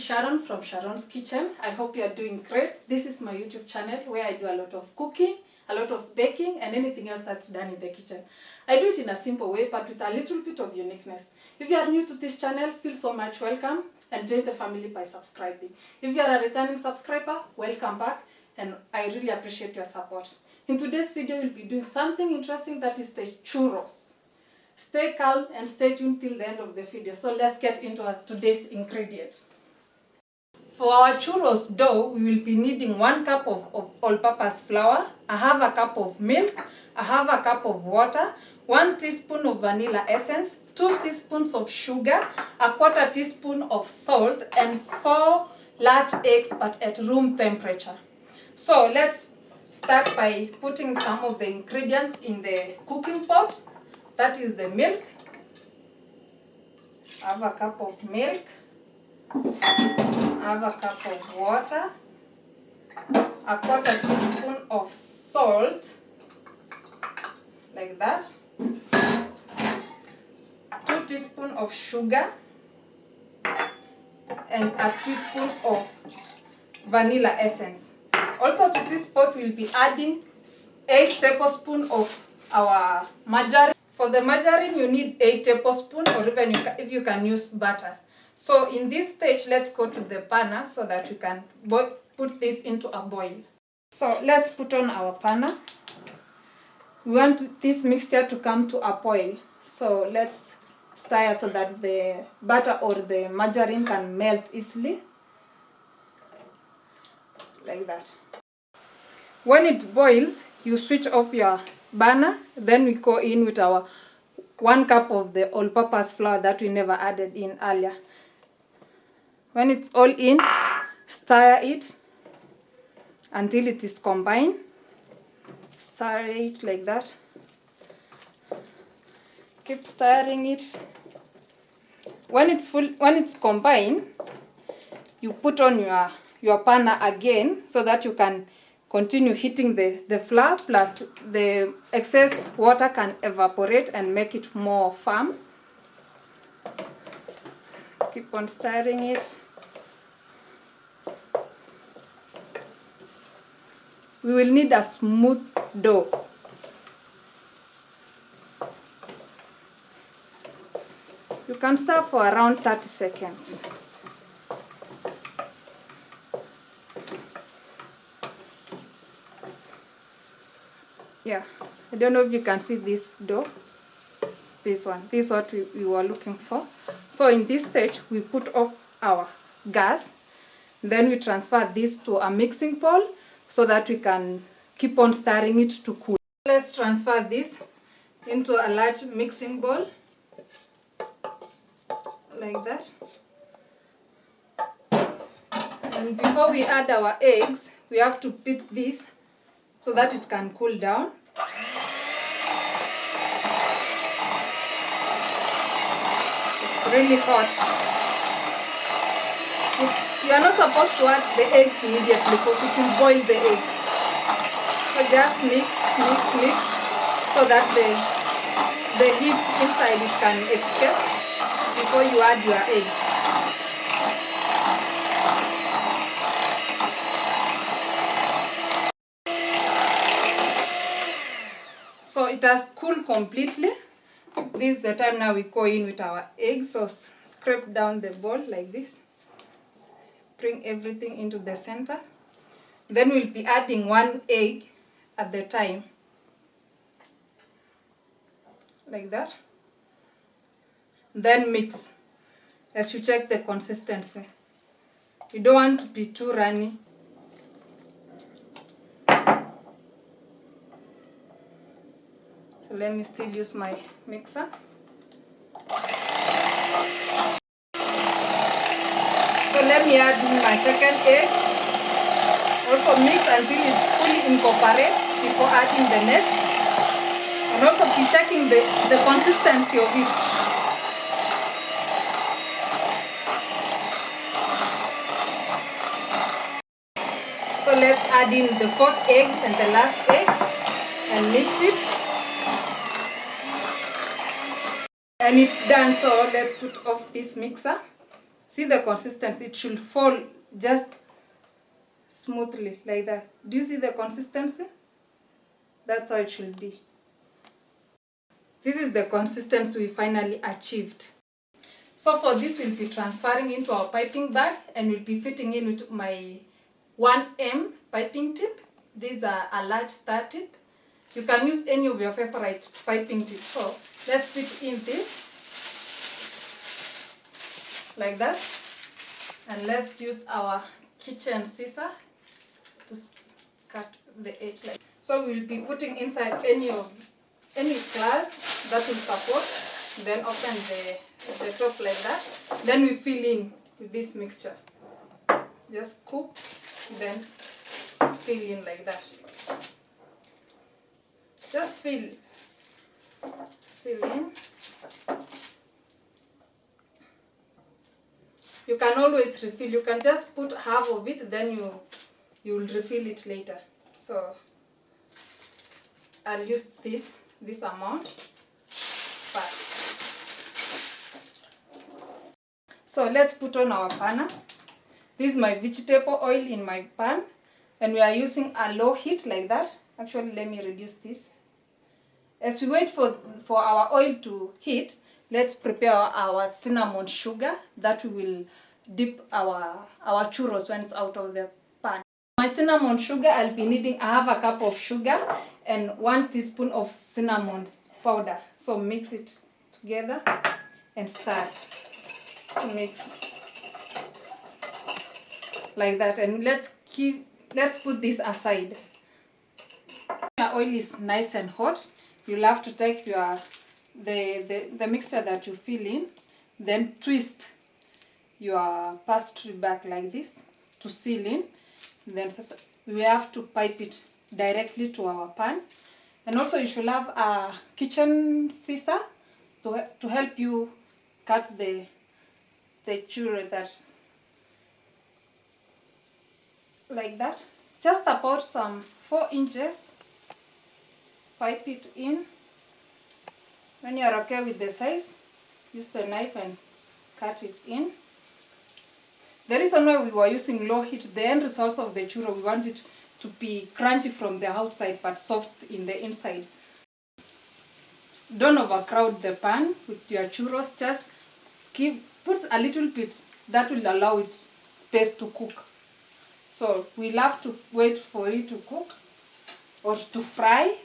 Sharon from Sharon's Kitchen. I hope you are doing great. This is my YouTube channel where I do a lot of cooking, a lot of baking, and anything else that's done in the kitchen. I do it in a simple way, but with a little bit of uniqueness. If you are new to this channel, feel so much welcome and join the family by subscribing. If you are a returning subscriber, welcome back, and I really appreciate your support. In today's video, we'll be doing something interesting, that is the churros. Stay calm and stay tuned till the end of the video. So let's get into today's ingredient. For our churros dough, we will be needing 1 cup of all-purpose flour, a half a cup of milk, a half a cup of water, 1 teaspoon of vanilla essence, 2 teaspoons of sugar, a 1/4 teaspoon of salt, and 4 large eggs but at room temperature. So let's start by putting some of the ingredients in the cooking pot. That is the milk. Have a cup of milk. Have a cup of water. A 1/4 teaspoon of salt. Like that. 2 teaspoons of sugar. And a teaspoon of vanilla essence. Also to this pot we'll be adding 8 tablespoons of our margarine. For the margarine, you need 8 tablespoons, or even if you can use butter. So in this stage, let's go to the panna so that we can put this into a boil. So let's put on our panna. We want this mixture to come to a boil. So let's stir so that the butter or the margarine can melt easily. Like that. When it boils, you switch off your burner, then we go in with our 1 cup of the all-purpose flour that we never added in earlier. When it's all in, stir it until it is combined. Stir it like that. Keep stirring it. When it's combined, you put on your panna again so that you can continue heating the flour, plus the excess water can evaporate and make it more firm. Keep on stirring it. We will need a smooth dough. You can stir for around 30 seconds. Yeah, I don't know if you can see this dough. This one. This is what we were looking for. So in this stage, we put off our gas. Then we transfer this to a mixing bowl so that we can keep on stirring it to cool. Let's transfer this into a large mixing bowl. Like that. And before we add our eggs, we have to beat this so that it can cool down. It's really hot. You are not supposed to add the eggs immediately because it will boil the egg. So just mix so that the heat inside it can escape before you add your eggs. So it has cooled completely. This is the time now we go in with our eggs. So scrape down the bowl like this. Bring everything into the center. Then we'll be adding 1 egg at the time. Like that. Then mix as you check the consistency. You don't want to be too runny. So let me still use my mixer. So let me add in my second egg. Also mix until it fully incorporates before adding the next. And also be checking the consistency of it. So let's add in the 4th egg and the last egg and mix it. And it's done, so let's put off this mixer. See the consistency, it should fall just smoothly like that. Do you see the consistency? That's how it should be. This is the consistency we finally achieved. So for this, we'll be transferring into our piping bag and we'll be fitting in with my 1M piping tip. These are a large star tip. You can use any of your favorite piping tips. So let's fit in this like that. And let's use our kitchen scissor to cut the edge like. So we'll be putting inside any glass that will support, then open the top like that. Then we fill in with this mixture. Just scoop, then fill in like that. Just fill in. You can always refill. You can just put half of it, then you will refill it later. So I'll use this amount first. So let's put on our panna. This is my vegetable oil in my pan, and we are using a low heat like that. Actually, let me reduce this. As we wait for our oil to heat, let's prepare our cinnamon sugar that we will dip our churros when it's out of the pan. My cinnamon sugar, I'll be needing, I have a cup of sugar and 1 teaspoon of cinnamon powder. So mix it together and stir to mix like that. And let's put this aside. Your oil is nice and hot. You'll have to take the mixture that you fill in, then twist your pastry back like this to seal in. Then we have to pipe it directly to our pan. And also you should have a kitchen scissor to help you cut the churro like that. Just about some 4 inches. Pipe it in. When you are okay with the size, use the knife and cut it in. The reason why we were using low heat, the end result of the churro, we want it to be crunchy from the outside but soft in the inside. Don't overcrowd the pan with your churros. Just put a little bit that will allow it space to cook. So we'll have to wait for it to cook or to fry.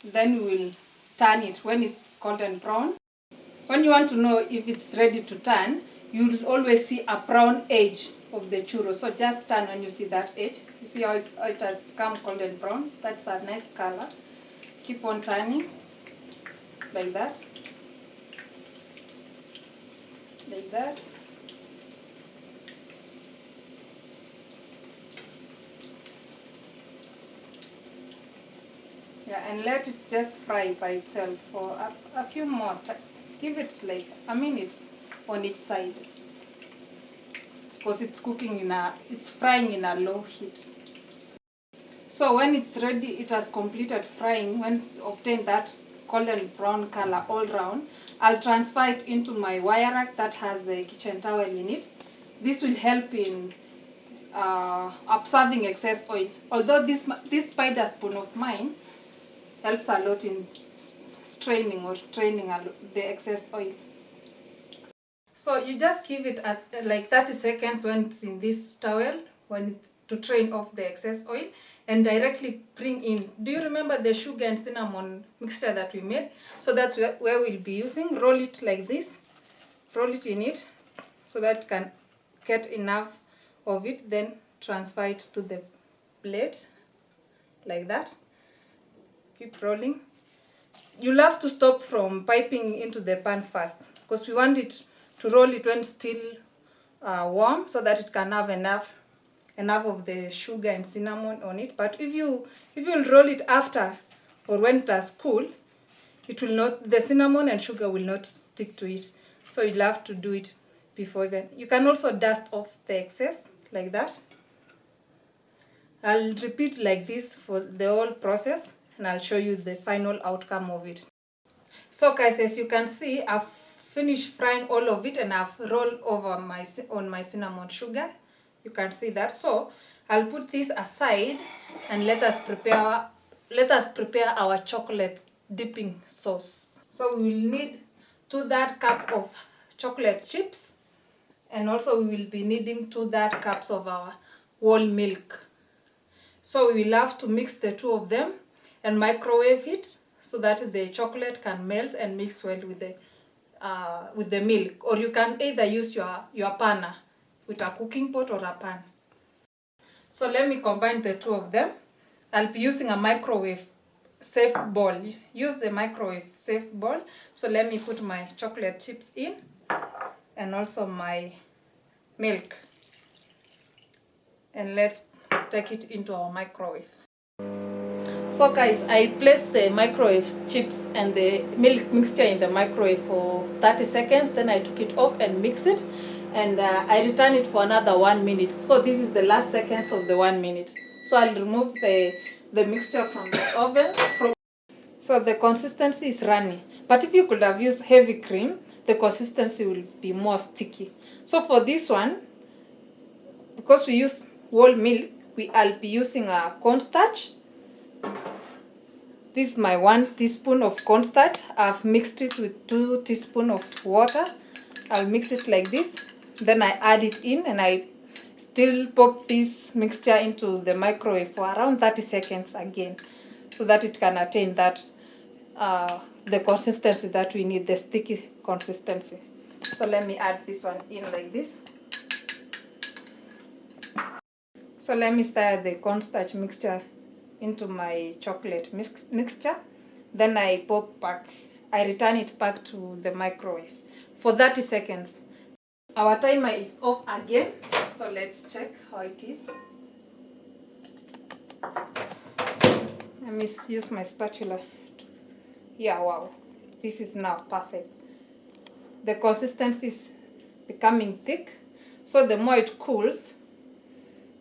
Then we will turn it when it's golden brown. When you want to know if it's ready to turn, you will always see a brown edge of the churro. So just turn when you see that edge. You see how it has become golden brown? That's a nice color. Keep on turning like that. Like that. Yeah, and let it just fry by itself for a few more. Give it like a minute on each side, because it's it's frying in a low heat. So when it's ready, it has completed frying. When it's obtained that golden brown color all round, I'll transfer it into my wire rack that has the kitchen towel in it. This will help in absorbing excess oil. Although this spider spoon of mine helps a lot in straining or training the excess oil. So you just give it at like 30 seconds when it's in this towel, to train off the excess oil, and directly bring in. Do you remember the sugar and cinnamon mixture that we made? So that's where we'll be using. Roll it like this. Roll it in it so that you can get enough of it. Then transfer it to the plate like that. Keep rolling. You'll have to stop from piping into the pan first, because we want it to roll it when still warm, so that it can have enough of the sugar and cinnamon on it. But if you'll roll it after or when it has cooled, it will not, the cinnamon and sugar will not stick to it. So you'll have to do it before even. You can also dust off the excess like that. I'll repeat like this for the whole process, and I'll show you the final outcome of it. So guys, as you can see, I've finished frying all of it and I've rolled over on my cinnamon sugar. You can see that. So I'll put this aside and let us prepare our chocolate dipping sauce. So we will need 2/3 cup of chocolate chips, and also we will be needing 2/3 cups of our whole milk. So we will have to mix the two of them and microwave it so that the chocolate can melt and mix well with the milk. Or you can either use your panna with a cooking pot or a pan. So let me combine the two of them. I'll be using a microwave safe bowl. Use the microwave safe bowl. So let me put my chocolate chips in and also my milk. And let's take it into our microwave. So guys, I placed the microwave chips and the milk mixture in the microwave for 30 seconds. Then I took it off and mixed it. And I return it for another 1 minute. So this is the last seconds of the 1 minute. So I'll remove the mixture from the oven. So the consistency is runny. But if you could have used heavy cream, the consistency will be more sticky. So for this one, because we use whole milk, I'll be using a cornstarch. This is my 1 teaspoon of cornstarch. I've mixed it with 2 teaspoons of water. I'll mix it like this. Then I add it in and I still pop this mixture into the microwave for around 30 seconds again, so that it can attain that the consistency that we need, the sticky consistency. So let me add this one in like this. So let me stir the cornstarch mixture into my chocolate mixture. Then I return it back to the microwave for 30 seconds. Our timer is off again, so let's check how it is. Let me use my spatula. Yeah, wow, this is now perfect. The consistency is becoming thick, so the more it cools,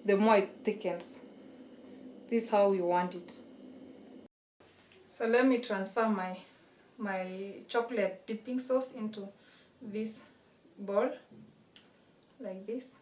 the more it thickens. This is how we want it. So let me transfer my chocolate dipping sauce into this bowl like this.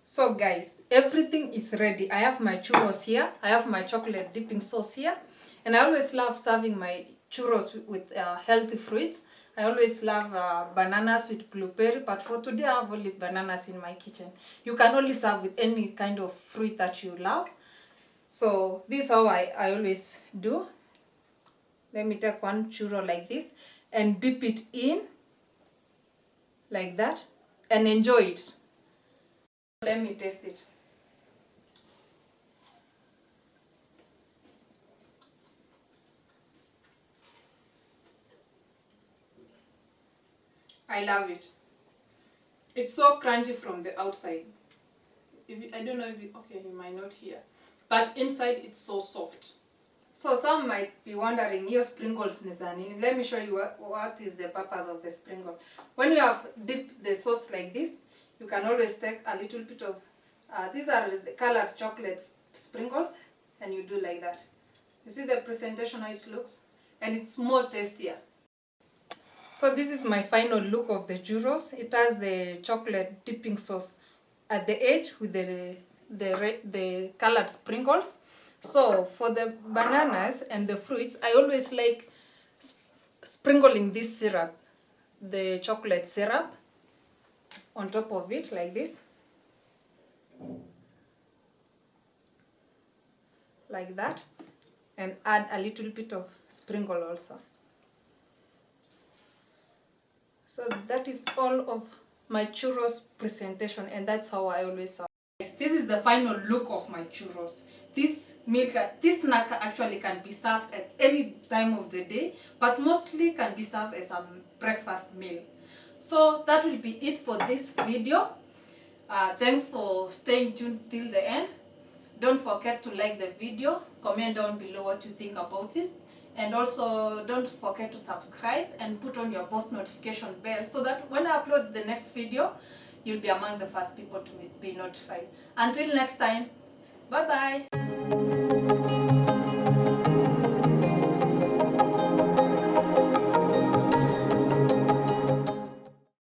So guys, everything is ready. I have my churros here, I have my chocolate dipping sauce here, and I always love serving my churros with healthy fruits. I always love bananas with blueberry, but for today I have only bananas in my kitchen. You can only serve with any kind of fruit that you love. So this is how I always do. Let me take 1 churro like this and dip it in like that and enjoy it. Let me taste it. I love it. It's so crunchy from the outside. I don't know if you might not hear, but inside it's so soft. So some might be wondering, your sprinkles nizani. Let me show you what is the purpose of the sprinkle. When you have dipped the sauce like this, you can always take a little bit of, these are the colored chocolate sprinkles, and you do like that. You see the presentation, how it looks? And it's more tastier. So this is my final look of the churros. It has the chocolate dipping sauce at the edge with the colored sprinkles. So for the bananas and the fruits, I always like sprinkling this syrup, the chocolate syrup, on top of it like this. Like that. And add a little bit of sprinkle also. So that is all of my churros presentation, and that's how I always serve. This is the final look of my churros. This snack actually can be served at any time of the day, but mostly can be served as a breakfast meal. So that will be it for this video. Thanks for staying tuned till the end. Don't forget to like the video, comment down below what you think about it, and also don't forget to subscribe and put on your post notification bell so that when I upload the next video, you'll be among the first people to be notified. Until next time, bye bye.